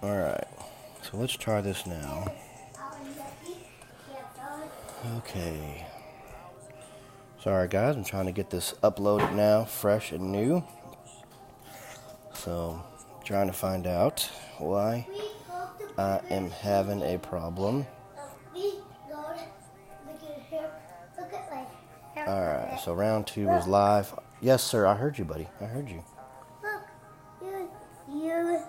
Alright, so let's try this now. Okay. Sorry guys, I'm trying to get this uploaded now, fresh and new. So, trying to find out why I am having a problem. Alright, so round 2 is live. Yes, sir, I heard you, buddy. I heard you. Look, you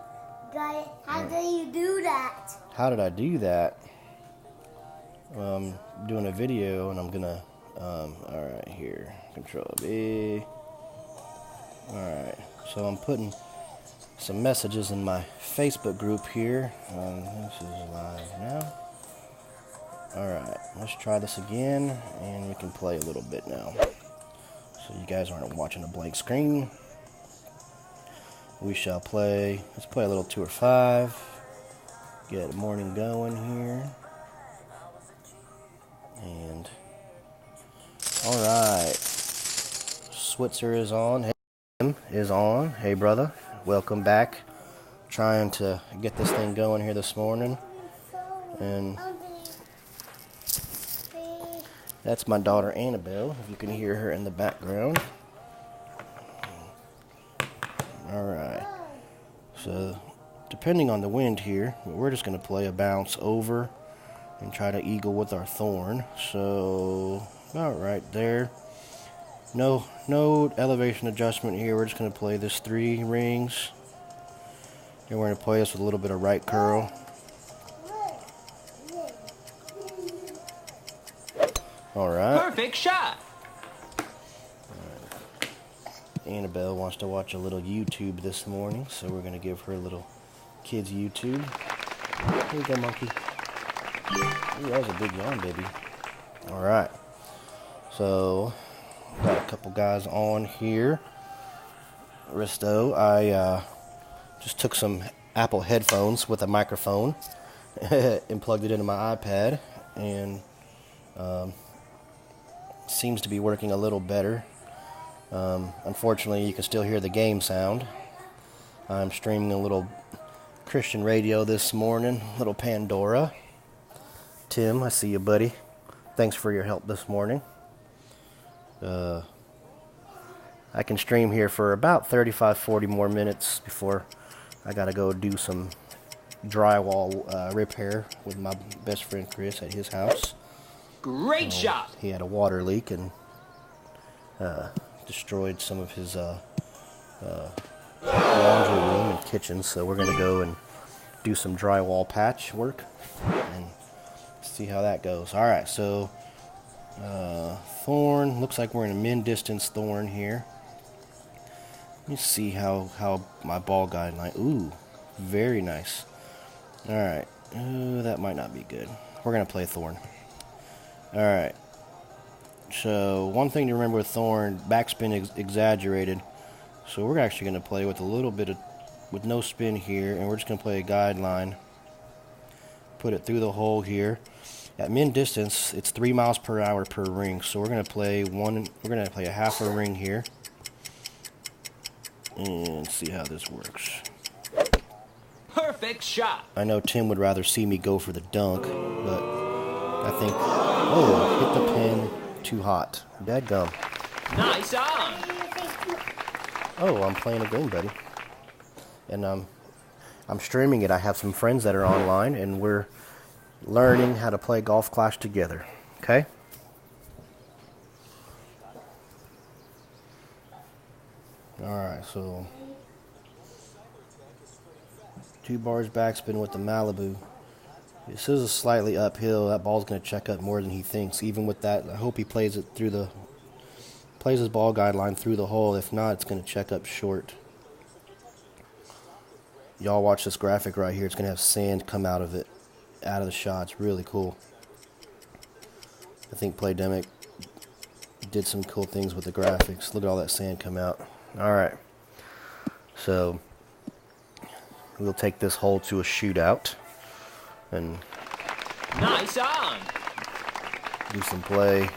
got it. How did you do that? How did I do that? I'm doing a video and I'm gonna, alright, here, Control B. Alright, so I'm putting some messages in my Facebook group here. This is live now. Alright, let's try this again and we can play a little bit now. So you guys aren't watching a blank screen. We shall play, let's play a little 2 or 5. Get the morning going here. And, alright. Switzer is on. Hey, Tim is on. Hey, brother. Welcome back. Trying to get this thing going here this morning. And that's my daughter Annabelle, if you can hear her in the background. Alright. So, depending on the wind here, we're just going to play a bounce over and try to eagle with our thorn. So, about right there. No elevation adjustment here. We're just going to play this 3 rings. And we're going to play this with a little bit of right curl. Alright. Perfect shot. Annabelle wants to watch a little YouTube this morning, so we're going to give her a little kids YouTube. Here you go, monkey. Ooh, that was a big yawn, baby. Alright. So, got a couple guys on here. Risto, I just took some Apple headphones with a microphone and plugged it into my iPad, and seems to be working a little better. Unfortunately, you can still hear the game sound. I'm streaming a little Christian radio this morning, little Pandora. Tim, I see you, buddy. Thanks for your help this morning. I can stream here for about 35-40 more minutes before I gotta go do some drywall repair with my best friend Chris at his house. Great shot. He had a water leak and destroyed some of his laundry room and kitchen, so we're gonna go and do some drywall patch work and see how that goes. Alright, so thorn, looks like we're in a min distance thorn here. Let me see how my ball guideline, ooh, very nice. Alright, that might not be good. We're gonna play thorn. Alright, so one thing to remember with thorn, backspin exaggerated. So we're actually going to play with a little bit of, with no spin here, and we're just going to play a guideline. Put it through the hole here. At min distance, it's 3 miles per hour per ring. So we're going to play a half a ring here. And see how this works. Perfect shot. I know Tim would rather see me go for the dunk, but I think, oh, hit the pin too hot. Dadgum. Nice on. Oh, I'm playing a game, buddy. And I'm streaming it. I have some friends that are online, and we're learning how to play Golf Clash together. Okay? Alright, so 2 bars backspin with the Malibu. This is a slightly uphill. That ball's going to check up more than he thinks. Even with that, I hope he plays it through plays his ball guideline through the hole. If not, it's going to check up short. Y'all watch this graphic right here. It's going to have sand come out of it, out of the shot. It's really cool. I think Playdemic did some cool things with the graphics. Look at all that sand come out. Alright. So, we'll take this hole to a shootout. And nice on. Do some play.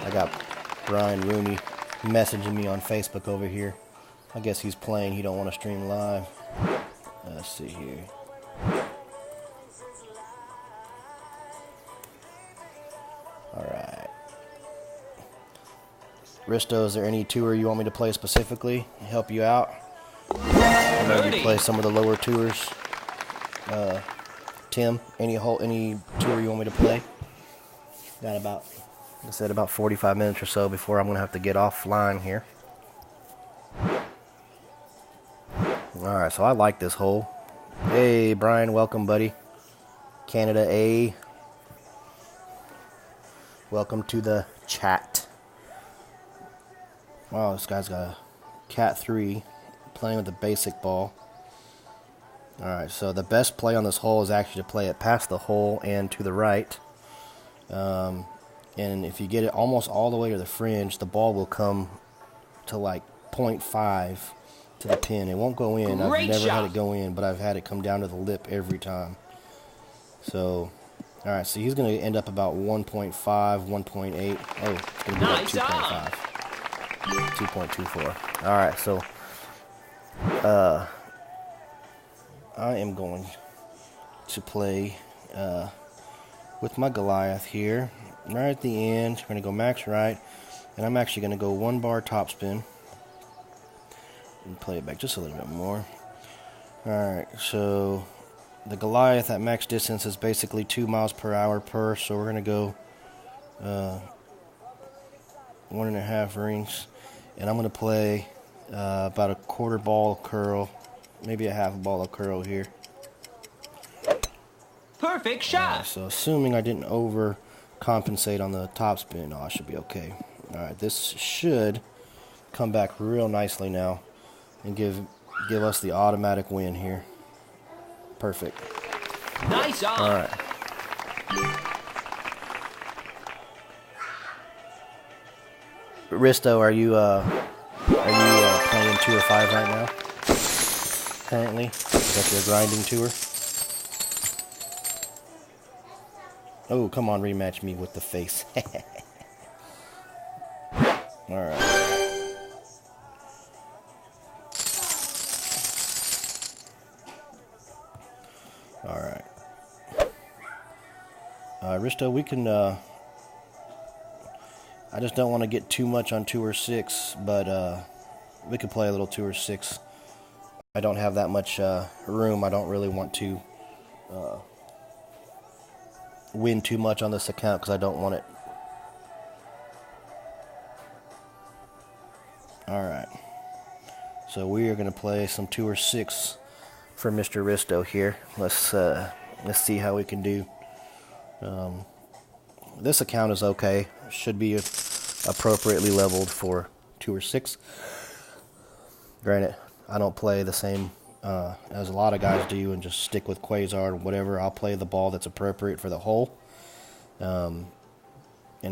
Ready. I got Brian Rooney messaging me on Facebook over here. I guess he's playing. He don't want to stream live. Let's see here. All right. Risto, is there any tour you want me to play specifically? Help you out? Maybe play some of the lower tours. Tim, any tour you want me to play? Got about, like I said, about 45 minutes or so before I'm gonna have to get offline here. All right, so I like this hole. Hey, Brian, welcome, buddy. Canada A. Welcome to the chat. Wow, this guy's got a Cat 3 playing with the basic ball. Alright, so the best play on this hole is actually to play it past the hole and to the right. And if you get it almost all the way to the fringe, the ball will come to like 0.5 to the pin. It won't go in. I've never had it go in, but I've had it come down to the lip every time. So, alright, so he's going to end up about 1.5, 1.8. Oh, it's going to be like 2.5. 2.24. Alright, so I am going to play with my Goliath here. Right at the end, we're going to go max right, and I'm actually going to go 1 bar topspin and play it back just a little bit more. Alright, so the Goliath at max distance is basically 2 miles per hour per, so we're going to go 1.5 rings. And I'm going to play about a 1/4 ball of curl, maybe a 1/2 ball of curl here. Perfect shot. So assuming I didn't overcompensate on the topspin, I should be okay. Alright, this should come back real nicely now and give us the automatic win here. Perfect. Nice on. Alright. Risto, are you playing Tour 5 right now? Currently? Is that your grinding tour? Oh, come on, rematch me with the face. Alright. Alright. Risto, we can, I just don't want to get too much on Tour 6, but we could play a little Tour 6. I don't have that much room. I don't really want to win too much on this account because I don't want it. Alright. So we are going to play some Tour 6 for Mr. Risto here. Let's see how we can do. This account is okay. Should be appropriately leveled for Tour 6. Granted, I don't play the same as a lot of guys do and just stick with Quasar or whatever. I'll play the ball that's appropriate for the hole and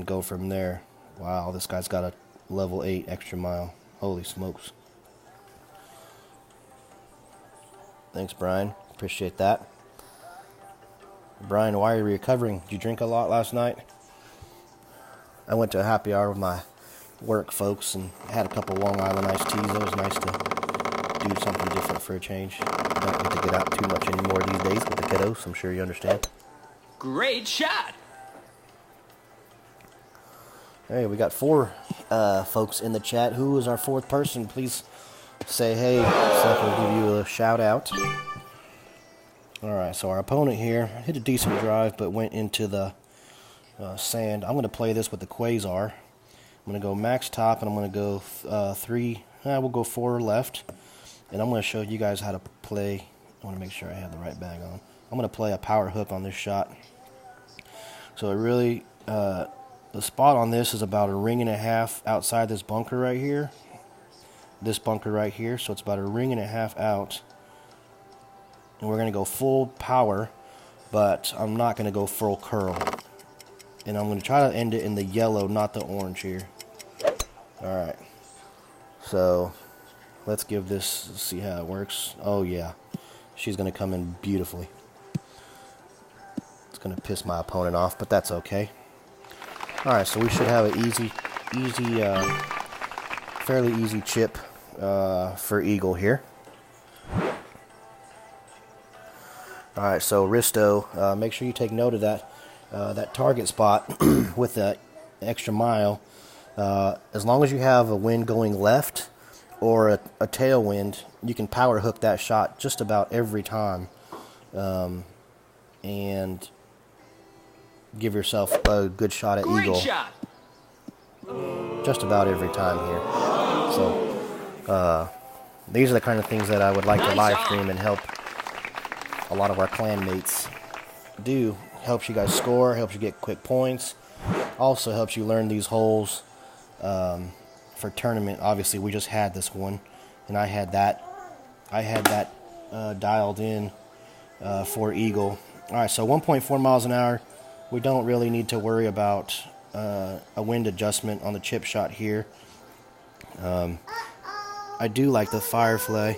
go from there. Wow, this guy's got a level 8 extra mile. Holy smokes. Thanks, Brian. Appreciate that. Brian, why are you recovering? Did you drink a lot last night? I went to a happy hour with my work folks and had a couple Long Island iced teas. It was nice to do something different for a change. I don't get to get out too much anymore these days with the kiddos. I'm sure you understand. Great shot. Hey, we got 4 folks in the chat. Who is our 4th person? Please say hey so I can give you a shout out. Alright, so our opponent here hit a decent drive but went into the sand. I'm going to play this with the Quasar. I'm going to go max top and I'm going to go 3, we'll go 4 left. And I'm going to show you guys how to play. I want to make sure I have the right bag on. I'm going to play a power hook on this shot. So it really, the spot on this is about 1.5 rings outside this bunker right here. This bunker right here. So it's about 1.5 rings out. And we're going to go full power, but I'm not going to go full curl. And I'm going to try to end it in the yellow, not the orange here. Alright. So, let's give this, see how it works. Oh yeah. She's going to come in beautifully. It's going to piss my opponent off, but that's okay. Alright, so we should have an fairly easy chip for eagle here. Alright, so Risto, make sure you take note of that target spot with the extra mile. As long as you have a wind going left or a tailwind, you can power hook that shot just about every time. And give yourself a good shot at Great eagle. shot. Just about every time here. So, these are the kind of things that I would like to live stream and help a lot of our clan mates do. Helps you guys score, helps you get quick points, also helps you learn these holes for tournament. Obviously, we just had this one, and I had that dialed in for eagle. All right, so 1.4 miles an hour. We don't really need to worry about a wind adjustment on the chip shot here. I do like the Firefly.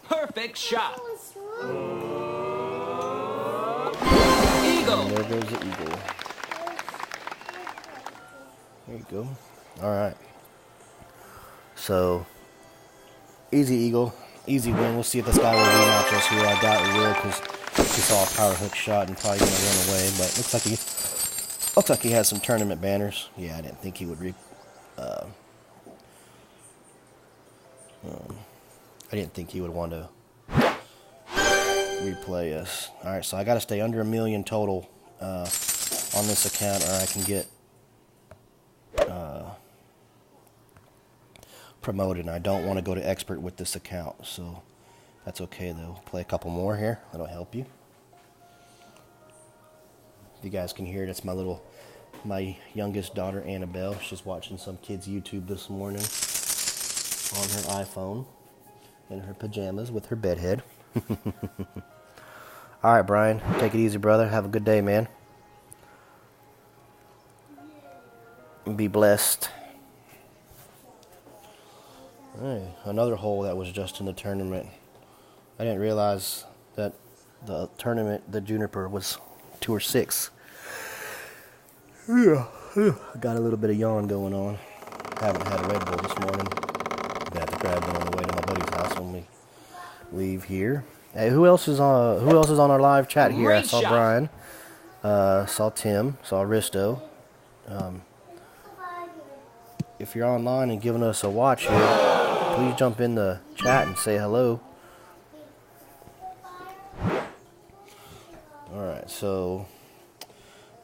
Perfect shot. And Eagle. there goes the eagle. There you go. All right. So, easy eagle, easy win. We'll see if this guy will rematch us here. I doubt he will because he saw a power hook shot and probably gonna run away. But looks like he has some tournament banners. Yeah, I didn't think he would I didn't think he would want to replay us. All right, so I got to stay under 1 million total on this account, or I can get promoted. And I don't want to go to expert with this account, so that's okay though. Play a couple more here. That'll help you. If you guys can hear it, it's my youngest daughter Annabelle. She's watching some kids YouTube this morning on her iPhone in her pajamas with her bedhead. All right, Brian, take it easy, brother. Have a good day, man. Be blessed. All right, another hole that was just in the tournament. I didn't realize that the tournament, the Juniper, was 2 or 6. Yeah, got a little bit of yawn going on. Haven't had a Red Bull this morning. Got to grab it on the way to my buddy's house when we leave here. Hey, who else is on our live chat here? I saw Brian, saw Tim, saw Risto. If you're online and giving us a watch here, please jump in the chat and say hello. Alright, so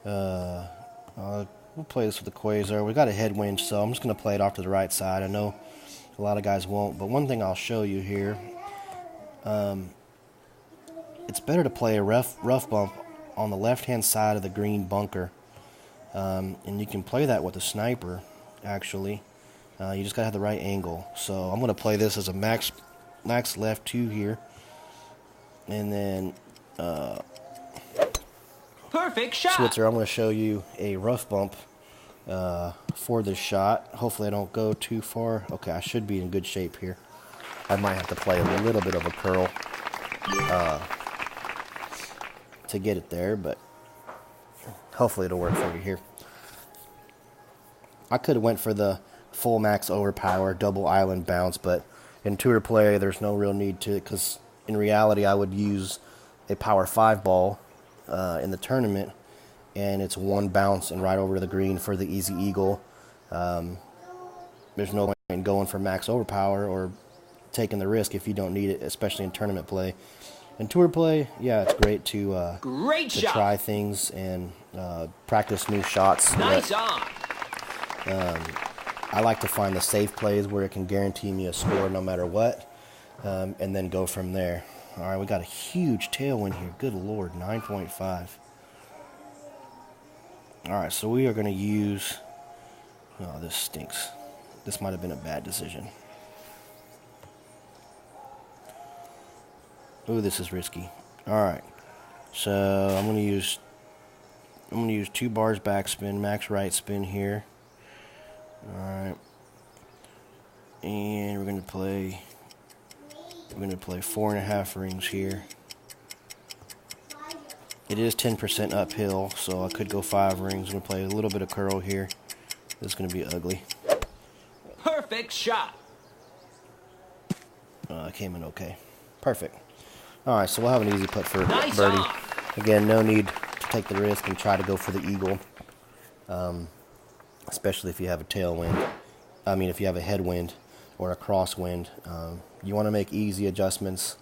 we'll play this with the Quasar. We got a headwind, so I'm just going to play it off to the right side. I know a lot of guys won't, but one thing I'll show you here, it's better to play a rough bump on the left-hand side of the green bunker, and you can play that with a sniper, actually. You just got to have the right angle. So I'm going to play this as a max left 2 here, and then Perfect shot. Switzer, I'm going to show you a rough bump for this shot. Hopefully I don't go too far. Okay, I should be in good shape here. I might have to play a little bit of a curl to get it there, but hopefully it'll work for you here. I could have went for the full max overpower, double island bounce, but in tour play there's no real need to it, because in reality I would use a power 5 ball in the tournament, and it's 1 bounce and right over to the green for the easy eagle. There's no point in going for max overpower or taking the risk if you don't need it, especially in tournament play. In tour play, yeah, it's great to try things and practice new shots. Nice on. I like to find the safe plays where it can guarantee me a score no matter what, and then go from there. All right, we got a huge tailwind here. Good Lord, 9.5. All right, so we are going to use... Oh, this stinks. This might have been a bad decision. Ooh, this is risky. All right, so I'm going to use 2 bars backspin, max right spin here. All right, and we're going to play 4.5 rings here. It is 10% uphill, so I could go 5 rings. I'm going to play a little bit of curl here. This is going to be ugly. Perfect shot. It came in okay. Perfect. Alright, so we'll have an easy putt for Nice birdie. on. Again, no need to take the risk and try to go for the eagle. Especially if you have a tailwind. I mean, if you have a headwind or a crosswind. You want to make easy adjustments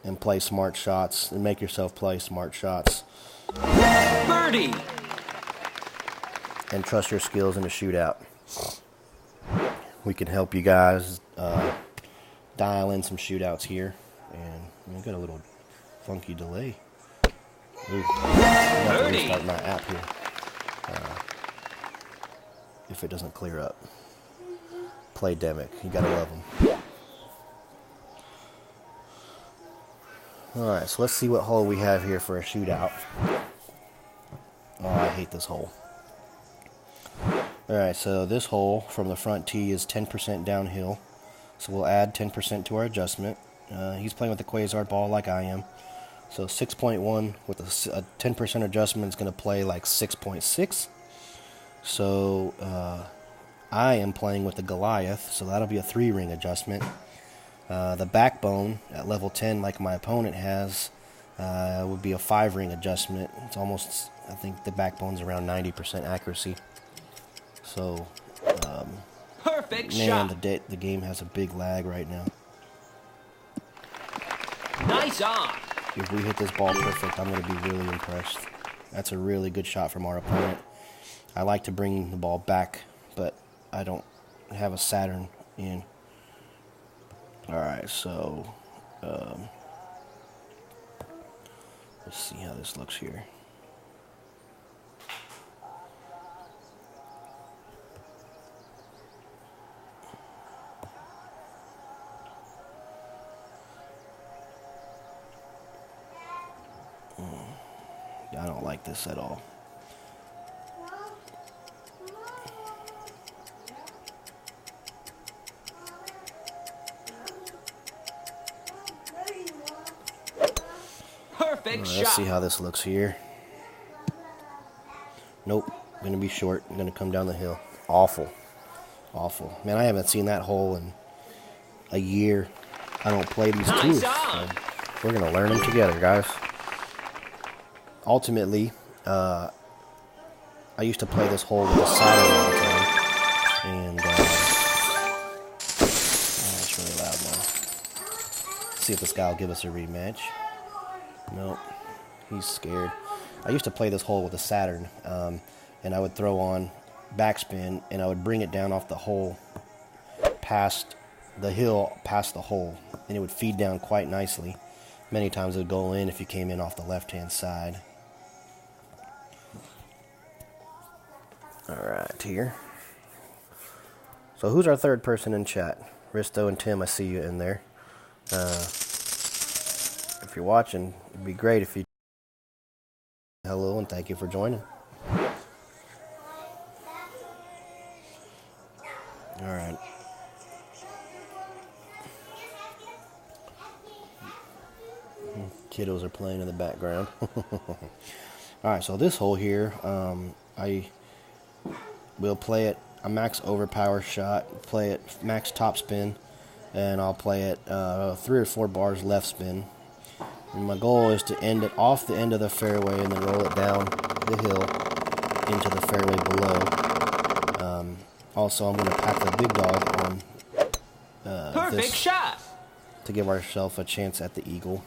and play smart shots and make yourself play smart shots. Birdie. And trust your skills in a shootout. We can help you guys dial in some shootouts here. And we got a little funky delay. Ooh, I'm going to restart my app here. If it doesn't clear up. Playdemic. You gotta love them. Alright, so let's see what hole we have here for a shootout. Oh, I hate this hole. Alright, so this hole from the front tee is 10% downhill. So we'll add 10% to our adjustment. He's playing with the Quasar ball like I am. So 6.1 with a 10% adjustment is going to play like 6.6. So I am playing with the Goliath, so that'll be a 3-ring adjustment. The backbone at level 10, like my opponent has, would be a 5-ring adjustment. It's almost, I think the backbone's around 90% accuracy. So, Perfect man, shot. the game has a big lag right now. Nice on. If we hit this ball perfect, I'm going to be really impressed. That's a really good shot from our opponent. I like to bring the ball back, but I don't have a Saturn in. Alright, so let's see how this looks here. I don't like this at all. Perfect Let's shot. see how this looks here. Nope, gonna be short. I'm gonna come down the hill. Awful, awful. Man, I haven't seen that hole in a year. I don't play these tools. So we're gonna learn them together, guys. Ultimately, I used to play this hole with a Saturn all the time, and oh, it's really loud now. See if this guy will give us a rematch. Nope, he's scared. I used to play this hole with a Saturn, and I would throw on backspin, and I would bring it down off the hole, past the hill, past the hole, and it would feed down quite nicely. Many times it would go in if you came in off the left-hand side. Alright, here. So who's our third person in chat? Risto and Tim, I see you in there. If you're watching, it'd be great if you... Hello, and thank you for joining. Alright. Kiddos are playing in the background. Alright, so this hole here, I will play it a max overpower shot, play it max top spin, and I'll play it 3 or 4 bars left spin. And my goal is to end it off the end of the fairway and then roll it down the hill into the fairway below. Also, I'm going to pack the big dog on Perfect this shot. to give ourselves a chance at the eagle.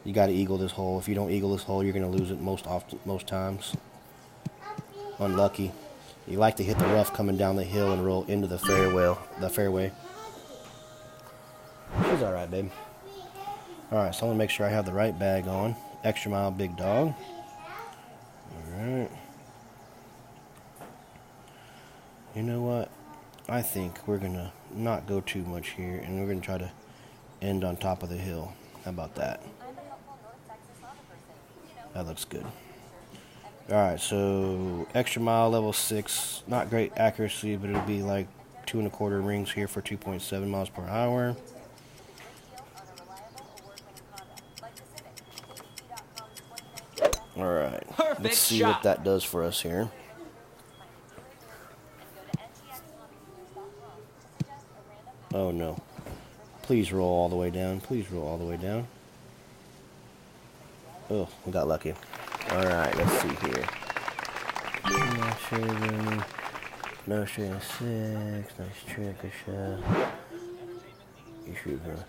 You got to eagle this hole. If you don't eagle this hole, you're going to lose it most times. Unlucky. You like to hit the rough coming down the hill and roll into the fairway. She's all right, babe. All right, so I'm gonna make sure I have the right bag on. Extra mile, big dog. All right. You know what? I think we're gonna not go too much here, and we're gonna try to end on top of the hill. How about that? That looks good. Alright, so extra mile, level 6. Not great accuracy, but it'll be like 2 1/4 rings here for 2.7 miles per hour. Perfect see shot. what that does for us here. Oh no. Please roll all the way down. Please roll all the way down. Oh, we got lucky. Alright, let's see here. No shade of 6. Nice trick or shot. You shoot her.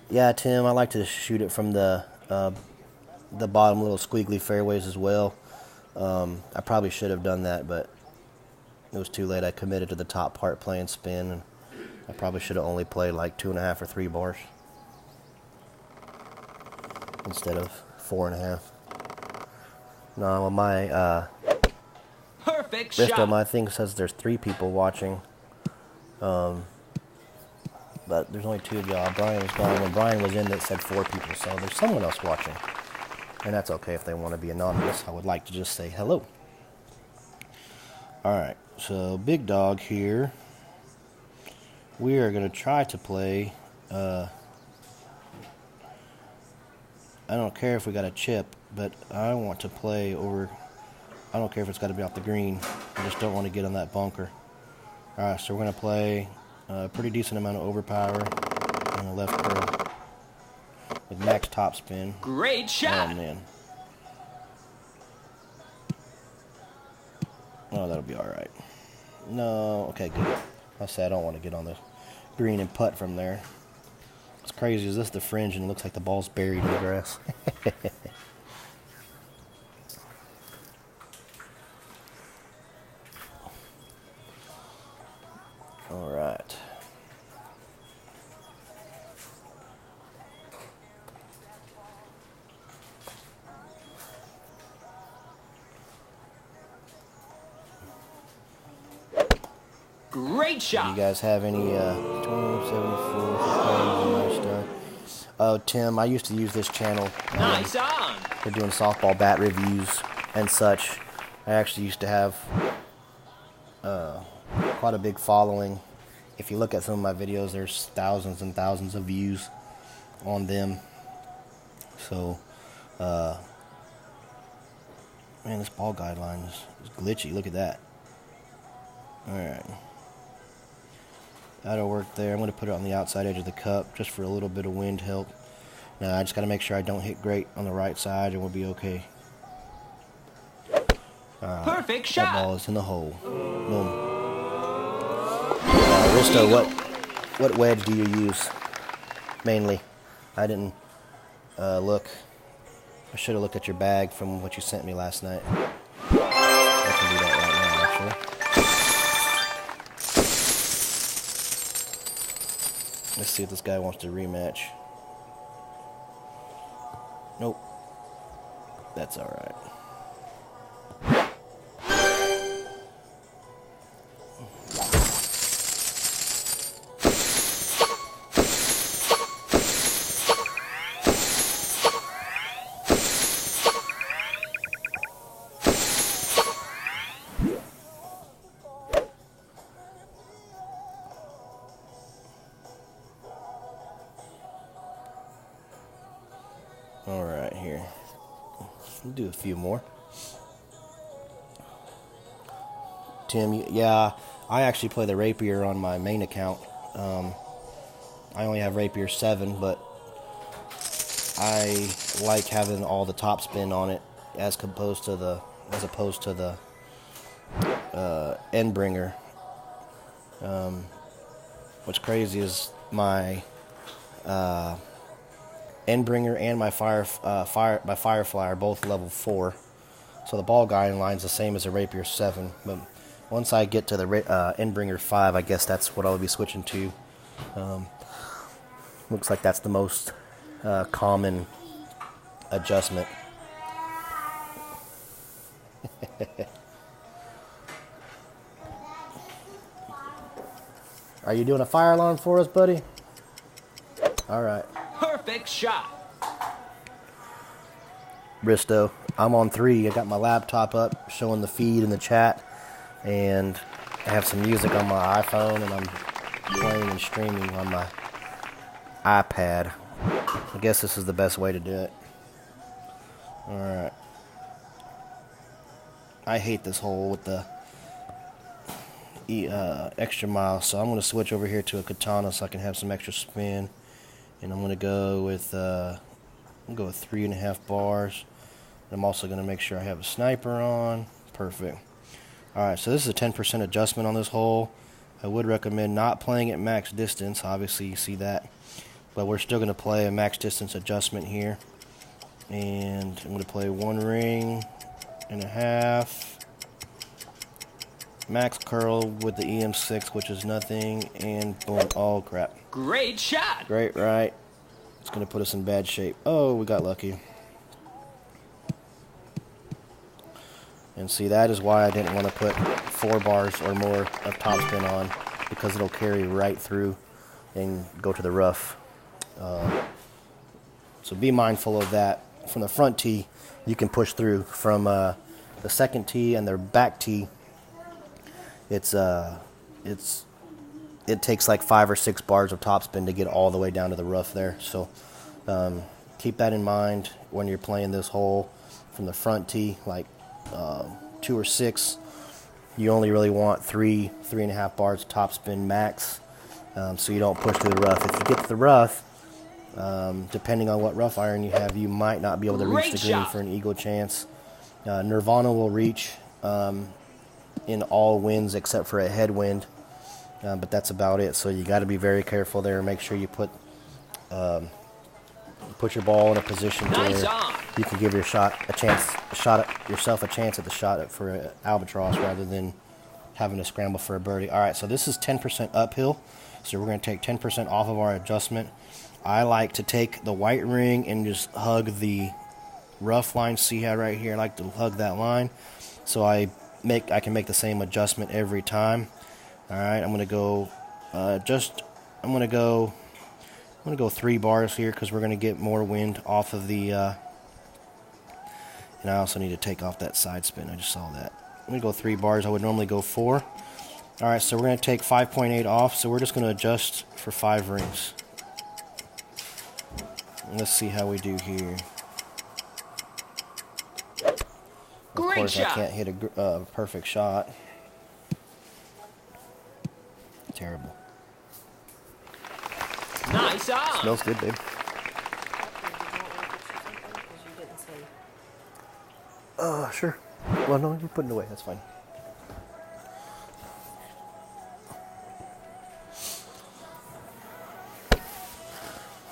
Yeah, Tim, I like to shoot it from the bottom little squiggly fairways as well. I probably should have done that, but it was too late. I committed to the top part playing spin, and I probably should have only played like 2.5 or 3 bars instead of 4.5. No, my Perfect Bristol, shot. my thing says there's 3 people watching, but there's only 2 of y'all. Brian was gone. When Brian was in, it said 4 people, so there's someone else watching, and that's okay if they want to be anonymous. I would like to just say hello. All right, so big dog here. We are going to try to play, I don't care if we got a chip, but I want to play over, I don't care if it's got to be off the green. I just don't want to get on that bunker. Alright, so we're going to play a pretty decent amount of overpower on the left curve with max topspin. Great shot. Oh, man. Oh, that'll be alright. No, okay, good. I said I don't want to get on the green and putt from there. What's crazy is this the fringe and it looks like the ball's buried in the grass. All right. Great Do shot. you guys have any 2074 Oh, Tim, I used to use this channel Nice on. for doing softball bat reviews and such. I actually used to have quite a big following. If you look at some of my videos, there's thousands and thousands of views on them. So, man, this ball guideline is glitchy. Look at that. Alright. That'll work there. I'm going to put it on the outside edge of the cup just for a little bit of wind help. Now, I just got to make sure I don't hit great on the right side and we'll be okay. Perfect That shot. ball is in the hole. Boom. Risto, what wedge do you use mainly? I didn't look. I should have looked at your bag from what you sent me last night. I can do that right now, actually. Let's see if this guy wants to rematch. Nope. That's alright. Alright, here. We'll do a few more. Tim, yeah, I actually play the Rapier on my main account. I only have Rapier 7, but I like having all the topspin on it as opposed to the Endbringer. What's crazy is my Endbringer and my Firefly are both level 4, so the ball guideline's the same as a Rapier 7. But once I get to the Endbringer 5, I guess that's what I'll be switching to. Looks like that's the most common adjustment. Are you doing a fire alarm for us, buddy? All right. Perfect shot. Bristow, I'm on 3. I got my laptop up showing the feed in the chat, and I have some music on my iPhone, and I'm playing and streaming on my iPad. I guess this is the best way to do it. Alright. I hate this hole with the extra mile, so I'm going to switch over here to a katana so I can have some extra spin. And I'm going to go with 3.5 bars. I'm also going to make sure I have a sniper on. Perfect. Alright, so this is a 10% adjustment on this hole. I would recommend not playing at max distance. Obviously, you see that. But we're still going to play a max distance adjustment here. And I'm going to play 1.5 rings. Max curl with the EM6, which is nothing. And boom. Oh, crap. Great shot. Great, right. It's going to put us in bad shape. Oh, we got lucky. And see, that is why I didn't want to put 4 bars or more of topspin on, because it'll carry right through and go to the rough. So be mindful of that. From the front tee, you can push through. From the second tee and their back tee, it takes like 5 or 6 bars of topspin to get all the way down to the rough there. So keep that in mind when you're playing this hole. From the front tee, like 2 or 6, you only really want 3.5 bars topspin max, so you don't push through the rough. If you get to the rough, depending on what rough iron you have, you might not be able to reach the green for an eagle chance. Nirvana will reach in all winds except for a headwind, but that's about it. So you got to be very careful there. Make sure you put your ball in a position where you can give yourself a chance at the shot for an albatross rather than having to scramble for a birdie. All right, so this is 10% uphill, so we're going to take 10% off of our adjustment. I like to take the white ring and just hug the rough line. See how right here I like to hug that line, so I can make the same adjustment every time. All right, I'm going to go 3 bars here because we're going to get more wind off of the, and I also need to take off that side spin. I just saw that. I'm going to go 3 bars. I would normally go 4. All right, so we're going to take 5.8 off, so we're just going to adjust for 5 rings. Let's see how we do here. Of course, I can't hit a perfect shot. Terrible. Nice on. Smells good, babe. Sure. Well, no, you're putting it away. That's fine.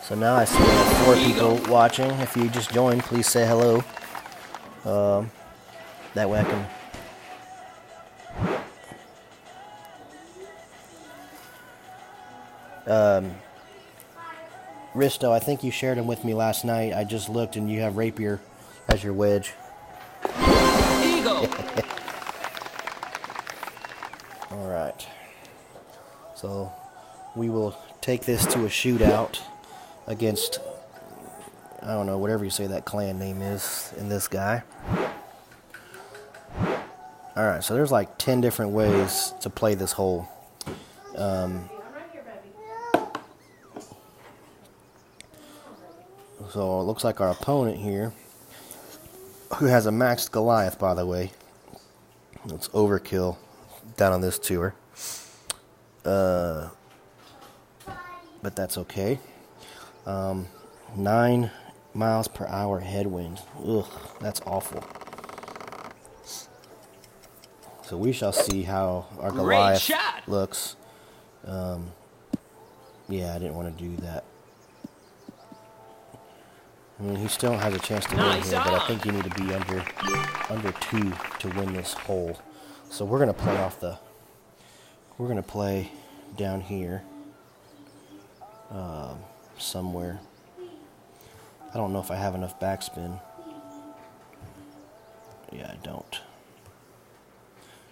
So now I see we have 4 people watching. If you just joined, please say hello. That way I can... Risto, I think you shared them with me last night. I just looked and you have rapier as your wedge. Eagle. Alright. So we will take this to a shootout against, I don't know, whatever you say that clan name is in this guy. Alright, so there's like 10 different ways to play this hole. So it looks like our opponent here, who has a maxed Goliath, by the way. It's overkill down on this tour. But that's okay. 9 miles per hour headwind. Ugh, that's awful. So we shall see how our Goliath looks. Yeah, I didn't want to do that. I mean, he still has a chance to win here, but I think you need to be under 2 to win this hole. So we're gonna play we're gonna play down here somewhere. I don't know if I have enough backspin. Yeah, I don't.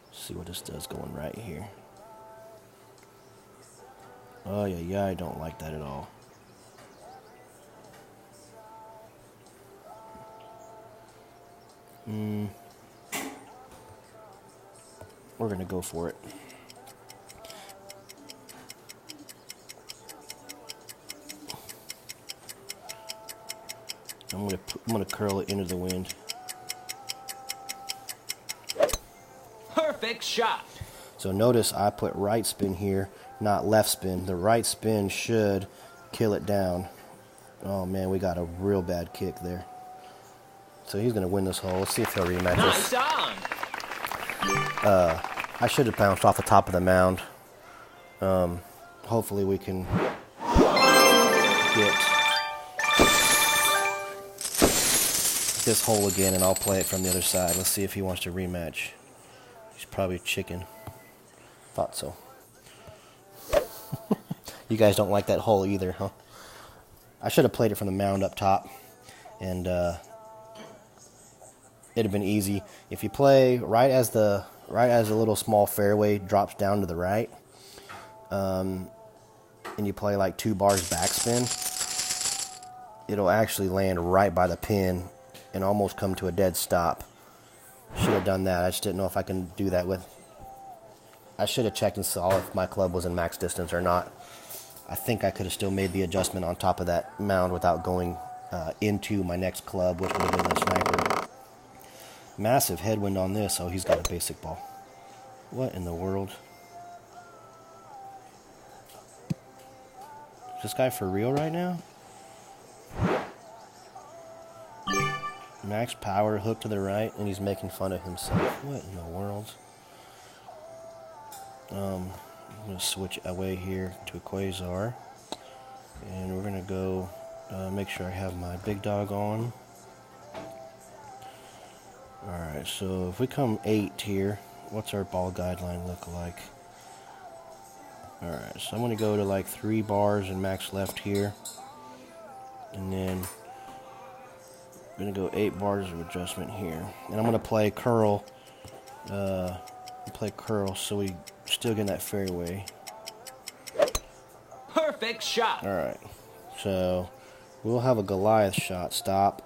Let's see what this does going right here. Oh yeah, I don't like that at all. We're gonna go for it. I'm gonna curl it into the wind. Perfect shot. So notice I put right spin here, not left spin. The right spin should kill it down. Oh man, we got a real bad kick there. So he's going to win this hole. Let's see if he'll rematch Nice us. on. I should have bounced off the top of the mound. Hopefully we can get this hole again, and I'll play it from the other side. Let's see if he wants to rematch. He's probably chicken. Thought so. You guys don't like that hole either, huh? I should have played it from the mound up top, and it'd have been easy. If you play right as the little small fairway drops down to the right, and you play like 2 bars backspin, it'll actually land right by the pin and almost come to a dead stop. Should have done that. I just didn't know if I can do that with. I should have checked and saw if my club was in max distance or not. I think I could have still made the adjustment on top of that mound without going into my next club, which would have been the sniper. Massive headwind on this. Oh, he's got a basic ball. What in the world? Is this guy for real right now? Max power, hook to the right, and he's making fun of himself. What in the world? I'm going to switch away here to a Quasar. And we're going to go make sure I have my big dog on. Alright, so if we come 8 here, what's our ball guideline look like? Alright, so I'm going to go to like 3 bars and max left here. And then I'm going to go 8 bars of adjustment here. And I'm going to play curl. So we still get in that fairway. Perfect shot. Alright, so we'll have a Goliath shot. Stop.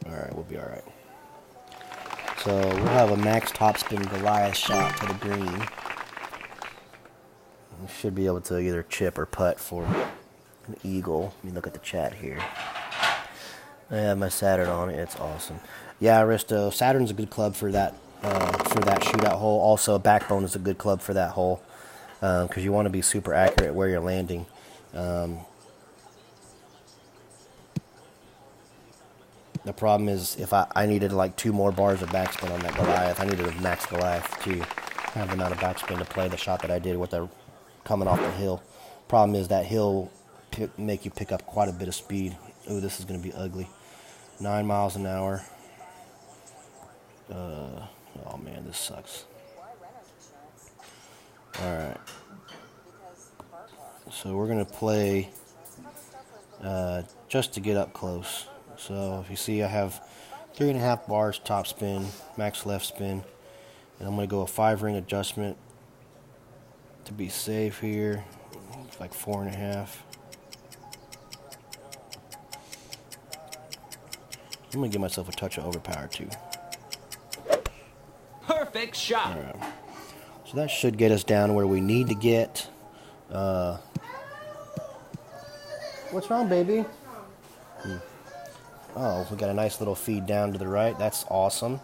Alright, we'll be alright. So we'll have a max topspin Goliath shot to the green. We should be able to either chip or putt for an eagle. Let me look at the chat here. I have my Saturn on it. It's awesome. Yeah, Aristo, Saturn's a good club for that shootout hole. Also, Backbone is a good club for that hole because you want to be super accurate where you're landing. The problem is if I needed like 2 more bars of backspin on that Goliath. I needed a max Goliath to have the amount of backspin to play the shot that I did with the coming off the hill. Problem is that hill make you pick up quite a bit of speed. Ooh, this is going to be ugly. 9 miles an hour. Oh man, this sucks. Alright. So we're going to play just to get up close. So if you see, I have 3.5 bars top spin, max left spin, and I'm going to go a 5-ring adjustment to be safe here. It's like 4.5. I'm going to give myself a touch of overpower too. Perfect shot. All right. So that should get us down where we need to get. What's wrong, baby? Oh, we got a nice little feed down to the right. That's awesome.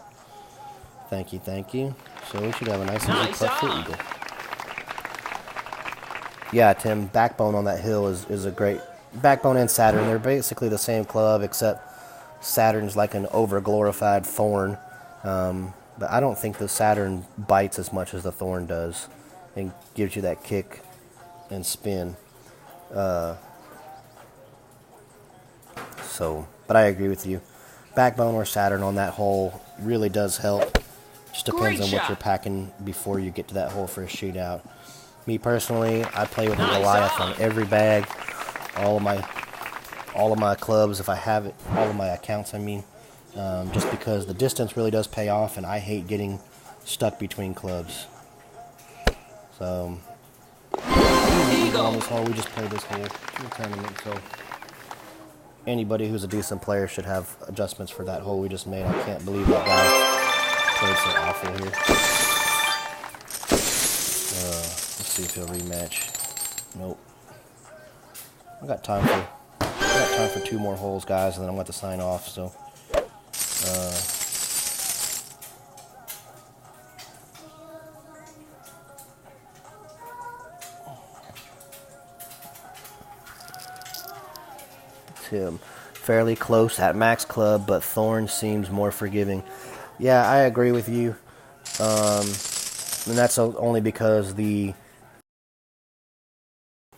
Thank you, thank you. So we should have a nice easy putt for eagle. Yeah, Tim, Backbone on that hill is a great... Backbone and Saturn, they're basically the same club, except Saturn's like an over-glorified thorn. But I don't think the Saturn bites as much as the thorn does and gives you that kick and spin. But I agree with you. Backbone or Saturn on that hole really does help. Just depends on what you're packing before you get to that hole for a shootout. Me personally, I play with a Goliath on every bag. All of my clubs, if I have it, all of my accounts, I mean. Just because the distance really does pay off, and I hate getting stuck between clubs. So, on this hole, we just played this hole in the tournament, so anybody who's a decent player should have adjustments for that hole we just made. I can't believe that guy played so awful here. Let's see if he'll rematch. Nope. I got time for 2 more holes, guys, and then I'm going to sign off, so... Tim. Fairly close at max club, but Thorn seems more forgiving. Yeah, I agree with you. And that's only because the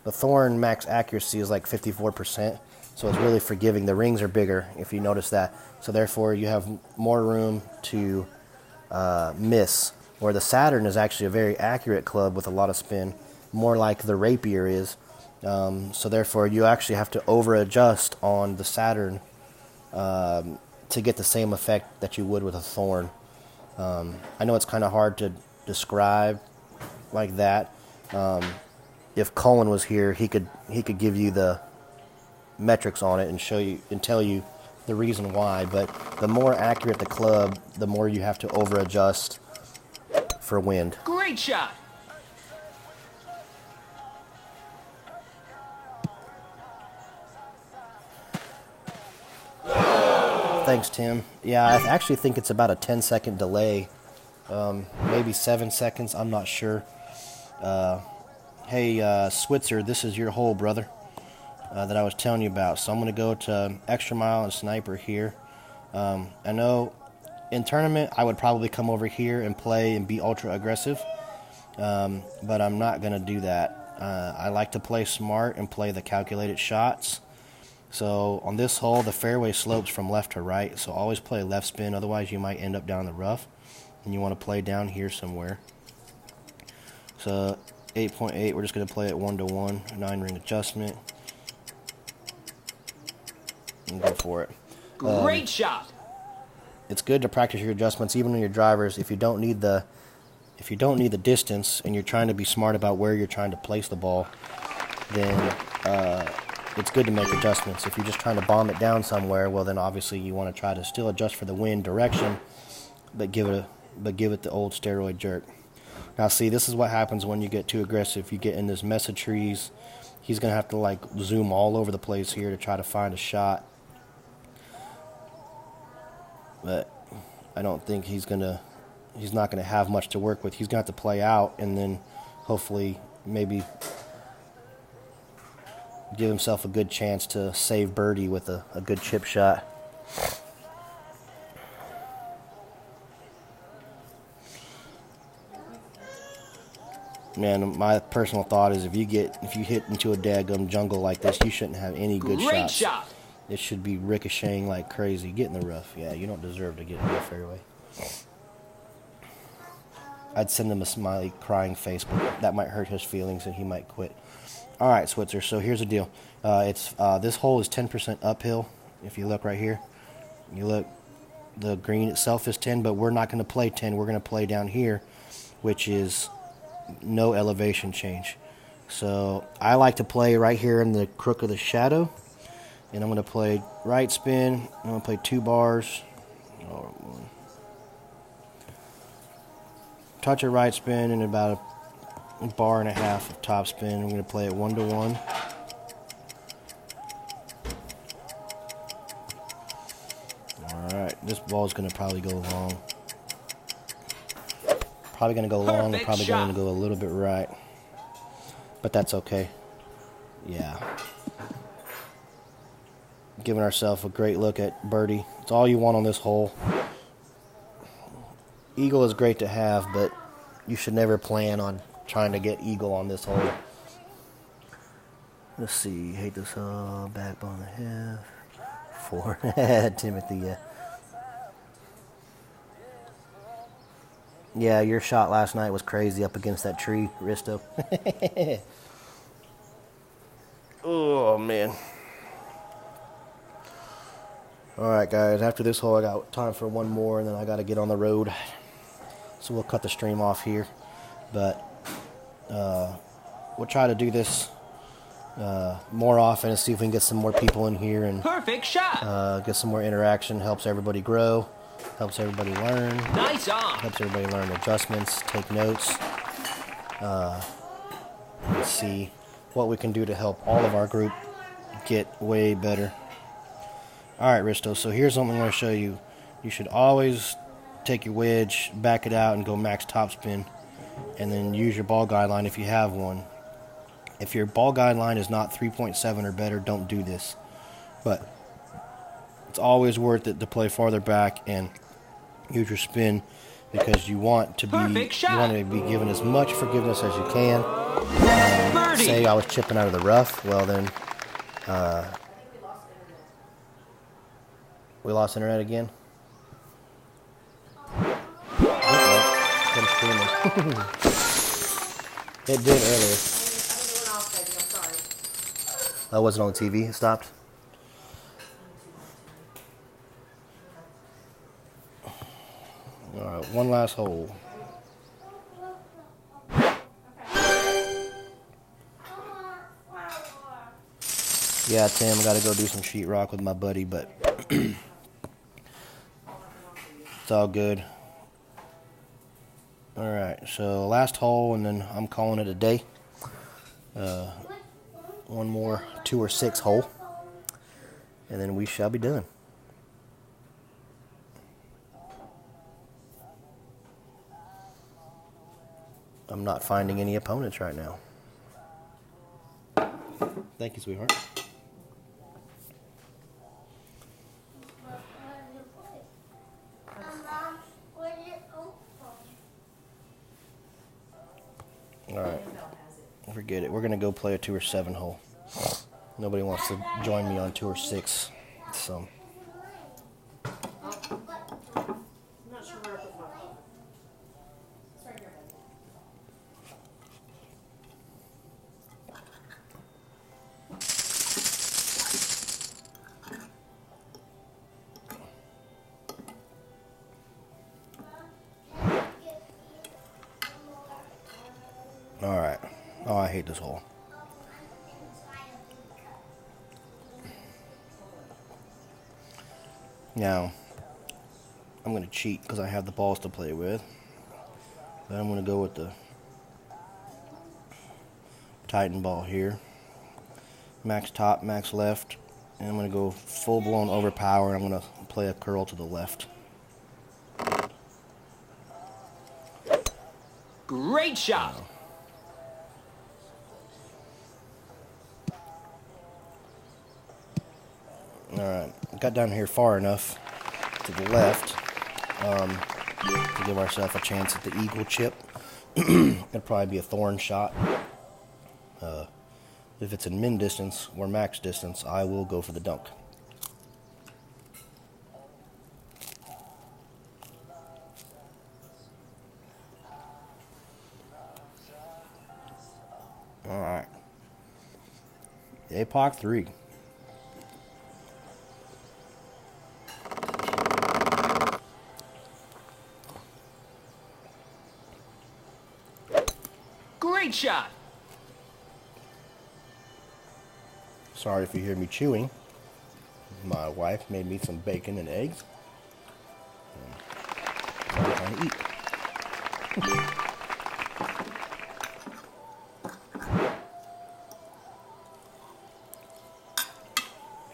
Thorn max accuracy is like 54%, so it's really forgiving. The rings are bigger, if you notice that. So therefore, you have more room to miss. Where the Saturn is actually a very accurate club with a lot of spin, more like the Rapier is. So therefore, you actually have to over-adjust on the Saturn to get the same effect that you would with a Thorn. I know it's kind of hard to describe like that. If Cullen was here, he could give you the metrics on it and show you and tell you the reason why. But the more accurate the club, the more you have to over-adjust for wind. Great shot. Thanks, Tim. Yeah, I actually think it's about a 10-second delay. Maybe 7 seconds. I'm not sure. Hey, Switzer, this is your hole, brother, that I was telling you about. So I'm going to go to Extra Mile and Sniper here. I know in tournament I would probably come over here and play and be ultra aggressive, but I'm not going to do that. I like to play smart and play the calculated shots. So on this hole, the fairway slopes from left to right, so always play left spin, otherwise you might end up down the rough, and you want to play down here somewhere. So 8.8, we're just going to play it 1-to-1, 9-ring adjustment, and go for it. Great shot. It's good to practice your adjustments even on your drivers. If you don't need the distance and you're trying to be smart about where you're trying to place the ball, then it's good to make adjustments. If you're just trying to bomb it down somewhere, well then obviously you want to try to still adjust for the wind direction, but give it the old steroid jerk. Now see, this is what happens when you get too aggressive. You get in this mess of trees. He's gonna have to like zoom all over the place here to try to find a shot. But I don't think he's not gonna have much to work with. He's gonna have to play out and then hopefully maybe give himself a good chance to save birdie with a good chip shot. Man, my personal thought is if you hit into a daggum jungle like this, you shouldn't have any good shots. Great shot. It should be ricocheting like crazy. Get in the rough. Yeah, you don't deserve to get in the fairway. I'd send him a smiley crying face, but that might hurt his feelings and he might quit. All right, Switzer, so here's the deal. This hole is 10% uphill. If you look right here, the green itself is 10, but we're not going to play 10. We're going to play down here, which is no elevation change. So I like to play right here in the crook of the shadow, and I'm going to play right spin. I'm going to play 2 bars. Touch a right spin and about a bar and a half of top spin. I'm going to play it 1-to-1. Alright, this ball is going to probably go long. Probably going to go long and probably going to go a little bit right. But that's okay. Yeah. Giving ourselves a great look at birdie. It's all you want on this hole. Eagle is great to have, but you should never plan on trying to get eagle on this hole. Let's see. Hate this backbone and a half. 4. Timothy, yeah. Yeah, your shot last night was crazy up against that tree, Risto. Oh, man. All right, guys. After this hole, I got time for one more, and then I got to get on the road. So we'll cut the stream off here. But we'll try to do this more often and see if we can get some more people in here and Perfect shot. get some more interaction. Helps everybody grow. Helps everybody learn. Nice on. Helps everybody learn adjustments, take notes. Let's see what we can do to help all of our group get way better. All right, Risto, so here's something I'm going to show you. You should always take your wedge, back it out, and go max topspin, and then use your ball guideline if you have one. If your ball guideline is not 3.7 or better, don't do this. But it's always worth it to play farther back and use your spin because you want to be given as much forgiveness as you can. Say I was chipping out of the rough, well then we lost internet again. It did earlier. That wasn't on the TV. It stopped. All right, one last hole. Yeah, Tim, I got to go do some sheetrock with my buddy, but it's all good. All right, so last hole, and then I'm calling it a day. One more 2 or 6 hole, and then we shall be done. I'm not finding any opponents right now. Thank you, sweetheart. Alright, forget it. We're going to go play a 2 or 7 hole. Nobody wants to join me on 2 or 6, so. Alright. Oh, I hate this hole. Now, I'm going to cheat because I have the balls to play with. But I'm going to go with the Titan ball here. Max top, max left. And I'm going to go full-blown overpower. I'm going to play a curl to the left. Great shot. Alright, got down here far enough to the left to give ourselves a chance at the eagle chip. It'd probably be a thorn shot. If it's in min distance or max distance, I will go for the dunk. Alright. APOC 3. Great shot. Sorry if you hear me chewing. My wife made me some bacon and eggs. So I'm trying to eat.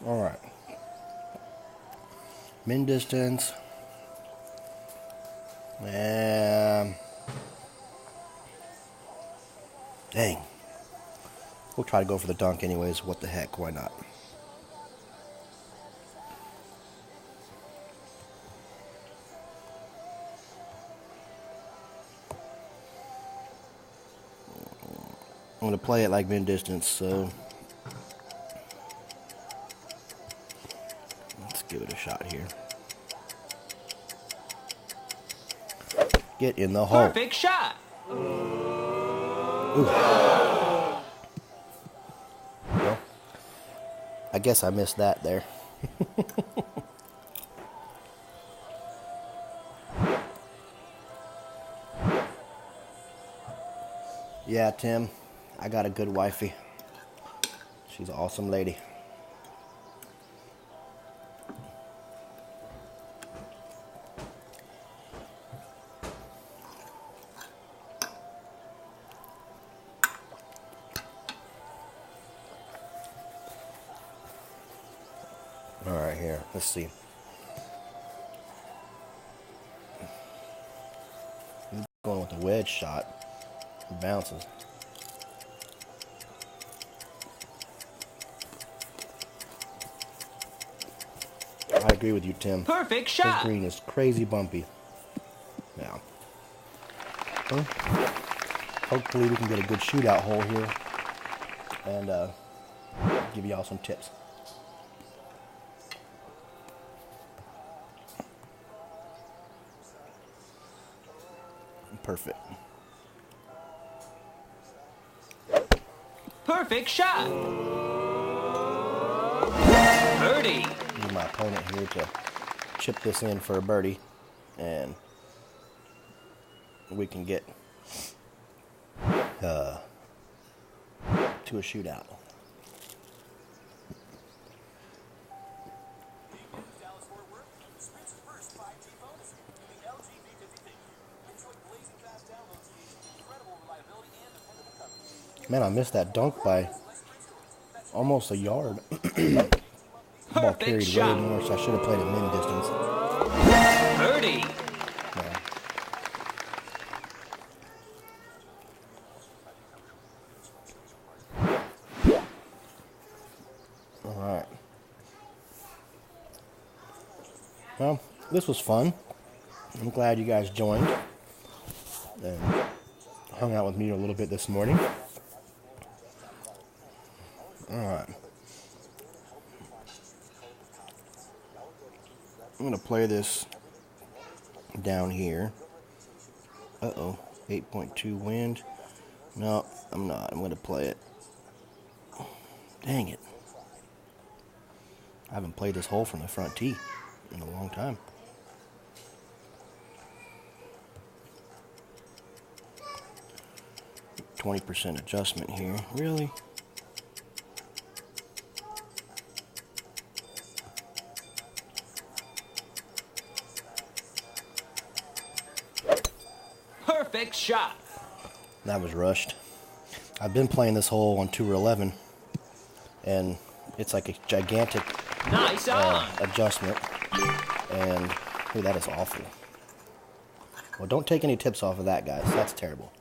All right. Min distance. Dang. We'll try to go for the dunk anyways. What the heck? Why not? I'm going to play it like min distance, so let's give it a shot here. Get in the hole. Perfect shot. Ooh. Well, I guess I missed that there. Yeah, Tim, I got a good wifey. She's an awesome lady. All right, here, let's see. Going with the wedge shot. It bounces. agree with you, Tim. Perfect This shot. green is crazy bumpy. Yeah. Well, hopefully we can get a good shootout hole here and give y'all some tips. Perfect. Perfect shot. Birdie. Need my opponent here to chip this in for a birdie, and we can get to a shootout. Man, I missed that dunk by almost a yard. Ball Perfect carried shot. way more, so I should have played it min distance. Birdie. Yeah. All right. Well, this was fun. I'm glad you guys joined and hung out with me a little bit this morning. All right. I'm going to play this down here. Uh-oh. 8.2 wind. No, I'm not. I'm going to play it. Dang it. I haven't played this hole from the front tee in a long time. %, adjustment here. Really? Perfect shot. That was rushed. I've been playing this hole on tour 11, and it's like a gigantic Nice on. adjustment, and ooh, that is awful. Well, don't take any tips off of that, guys. That's terrible.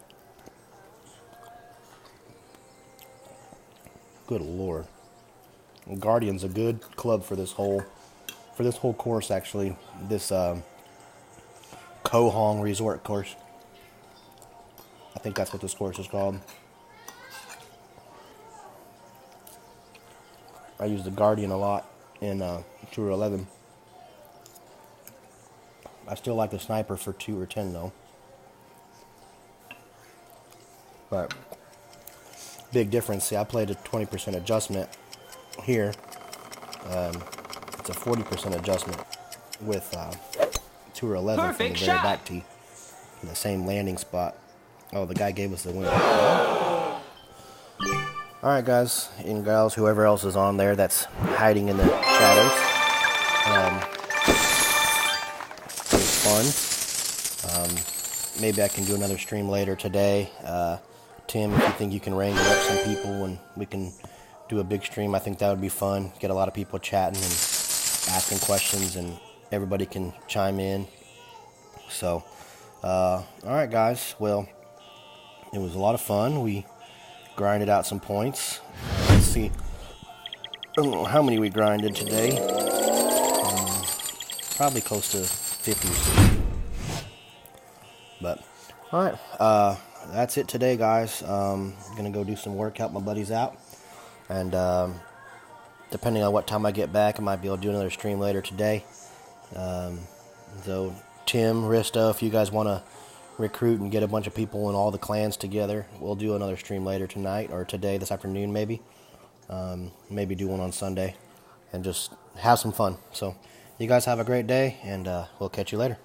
Good lord. Guardian's a good club for this hole. For this whole course, actually. This Kohong Resort course. I think that's what this course is called. I use the Guardian a lot in Tour 11. I still like the Sniper for 2 or 10 though. But big difference. See, I played a 20% adjustment here. It's a 40% adjustment with Tour 11 Perfect from the very shot. back tee. In the same landing spot. Oh, the guy gave us the win. Alright guys and gals, whoever else is on there that's hiding in the shadows. It was fun. Maybe I can do another stream later today. Tim, if you think you can wrangle up some people and we can do a big stream, I think that would be fun. Get a lot of people chatting and asking questions and everybody can chime in. So, alright guys, well, it was a lot of fun. We grinded out some points. Let's see. I don't know how many we grinded today. Probably close to 50 or 60. But, alright. That's it today, guys. I'm going to go do some work, help my buddies out. And depending on what time I get back, I might be able to do another stream later today. So, Tim, Rista, if you guys want to recruit and get a bunch of people in all the clans together, we'll do another stream later tonight or today, this afternoon maybe. Maybe do one on Sunday and just have some fun. So you guys have a great day, and we'll catch you later.